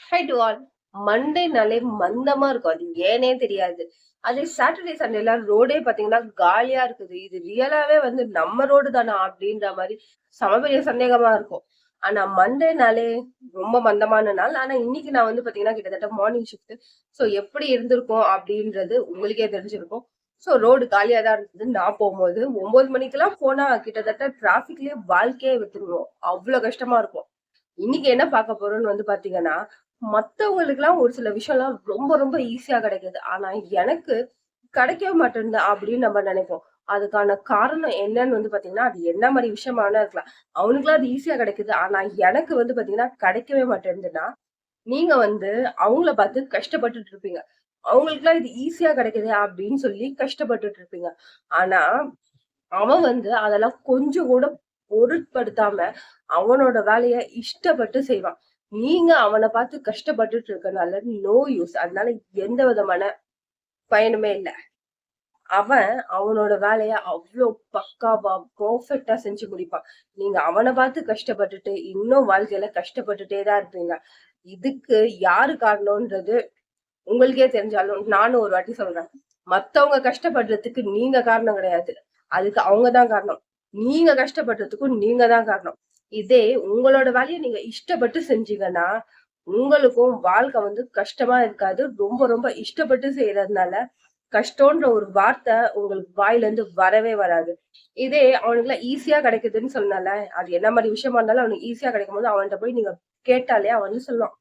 High to all. மண்டேனாலே மந்தமா இருக்கும். அது ஏன்னே தெரியாது. அதே சாட்டர்டே, சண்டேலாம் ரோடே பார்த்தீங்கன்னா காலியா இருக்குது. இது ரியலாவே வந்து நம்ம ரோடு தானா? அப்படின்ற மாரி செம பெரிய சந்தேகமா இருக்கும். ஆனா மண்டேனாலே ரொம்ப மந்தமான நாள். ஆனா இன்னைக்கு நான் வந்து பார்த்தீங்கன்னா, கிட்டத்தட்ட மார்னிங் ஷிஃப்ட். ஸோ எப்படி இருந்திருக்கும் அப்படின்றது உங்களுக்கே தெரிஞ்சிருக்கும். ஸோ ரோடு காலியா தான் இருந்தது. நான் போம்போது 9 மணிக்கெல்லாம் போனா கிட்டத்தட்ட டிராஃபிக்லயே வாழ்க்கையே விட்டுருவோம். அவ்ளோ கஷ்டமா இருக்கும். இன்னைக்கு என்ன பார்க்க போறோம்னு வந்து பாத்தீங்கன்னா, மத்தவங்களுக்குலாம் ஒரு சில விஷயம்லாம் ரொம்ப ரொம்ப ஈஸியா கிடைக்குது. ஆனா எனக்கு கிடைக்கவே மாட்டேன்து அப்படின்னு நம்ம நினைப்போம். அதுக்கான காரணம் என்னன்னு வந்து பாத்தீங்கன்னா, அது என்ன மாரி விஷயமா வேணா இருக்கலாம். அவனுக்குலாம் அது ஈஸியா கிடைக்குது. ஆனா எனக்கு வந்து பாத்தீங்கன்னா கிடைக்கவே மாட்டேன்துன்னா, நீங்க வந்து அவங்கள பார்த்து கஷ்டப்பட்டுட்டு இருப்பீங்க. அவங்களுக்குலாம் இது ஈஸியா கிடைக்குதே அப்படின்னு சொல்லி கஷ்டப்பட்டுட்டு இருப்பீங்க. ஆனா அவன் வந்து அதெல்லாம் கொஞ்சம் கூட பொருட்படுத்தாம, அவனோட வேலைய இஷ்டப்பட்டு செய்வான். நீங்க அவன பார்த்து கஷ்டப்பட்டுட்டு இருக்கனால நோ யூஸ். அதனால எந்த விதமான பயனுமே இல்ல. அவன் அவனோட வேலைய அவ்ளோ பக்காவா, பெர்ஃபெக்ட்டா செஞ்சு முடிப்பான். நீங்க அவன பார்த்து கஷ்டப்பட்டுட்டு, இன்னும் வாழ்க்கையில கஷ்டப்பட்டுட்டே தான் இருப்பீங்க. இதுக்கு யாரு காரணம்ன்றது உங்களுக்கே தெரிஞ்சாலும், நானும் ஒரு வாட்டி சொல்றேன். மத்தவங்க கஷ்டப்படுறதுக்கு நீங்க காரணம் கிடையாது. அதுக்கு அவங்க தான் காரணம். நீங்க கஷ்டப்படுறதுக்கும் நீங்க தான் காரணம். இதே உங்களோட வேலைய நீங்க இஷ்டப்பட்டு செஞ்சீங்கன்னா, உங்களுக்கும் வாழ்க்கை வந்து கஷ்டமா இருக்காது. ரொம்ப ரொம்ப இஷ்டப்பட்டு செய்யறதுனால, கஷ்டம்ன்ற ஒரு வார்த்தை உங்களுக்கு வாயில இருந்து வரவே வராது. இதே அவனுக்குலாம் ஈஸியா கிடைக்குதுன்னு சொன்னேன்ல, அது என்ன மாரி விஷயமா இருந்தாலும் அவனுக்கு ஈஸியா கிடைக்கும்போது அவன்ட்ட போய் நீங்க கேட்டாலே அவன் வந்து சொல்லுவான்.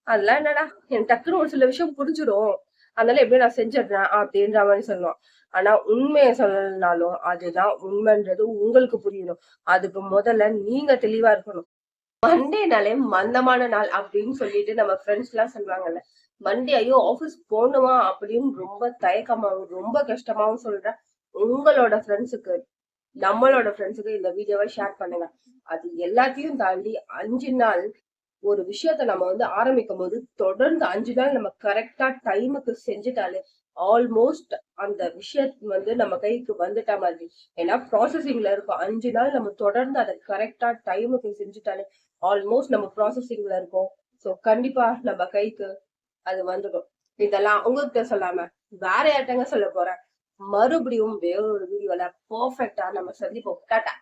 அதெல்லாம் என்னடா, எனக்கு டக்குனு ஒரு சில விஷயம் புரிஞ்சிடும். அதனால எப்படியும் நான் செஞ்சிடுறேன் அப்படின்ற மாரி சொல்லுவான். ஆனா உண்மைய சொல்லலைனாலும் அதுதான் உண்மைன்றது உங்களுக்கு புரியணும். அதுக்கு முதல்ல நீங்க தெளிவா இருக்கணும். மண்டேனாலே மந்தமான நாள் அப்படின்னு சொல்லிட்டு நம்ம ஃப்ரெண்ட்ஸ் எல்லாம் சொல்லுவாங்கல்ல. மண்டே ஐயோ ஆபீஸ் போகணுமா அப்படின்னு ரொம்ப தயக்கமாவும் ரொம்ப கஷ்டமாவும் சொல்ற உங்களோட ஃப்ரெண்ட்ஸுக்கு, நம்மளோட ஃப்ரெண்ட்ஸுக்கு இந்த வீடியோவை ஷேர் பண்ணுங்க. அது எல்லாத்தையும் தாண்டி 5 நாள் ஒரு விஷயத்த நம்ம வந்து ஆரம்பிக்கும்போது, தொடர்ந்து 5 நாள் நம்ம கரெக்ட்டா டைமுக்கு செஞ்சுட்டாலே, ஆல்மோஸ்ட் அந்த விஷயம் வந்து நம்ம கைக்கு வந்துட்டா மாதிரி. ஏன்னா ப்ராசஸிங்ல இருக்கும். 5 நாள் நம்ம தொடர்ந்து அத கரெக்ட்டா டைமுக்கு செஞ்சுட்டாலே, ஆல்மோஸ்ட் நம்ம ப்ராசஸிங்ல இருக்கோம். சோ கண்டிப்பா நம்ம கைக்கு அது வந்துடும். இதெல்லாம் உங்ககிட்ட சொல்லாம, வேற யார்ட்டங்க சொல்லப் போறேன். மறுபடியும் வேறொரு வீடியோல பெர்ஃபெக்ட்டா நம்ம சந்திப்போம். டாட்டா.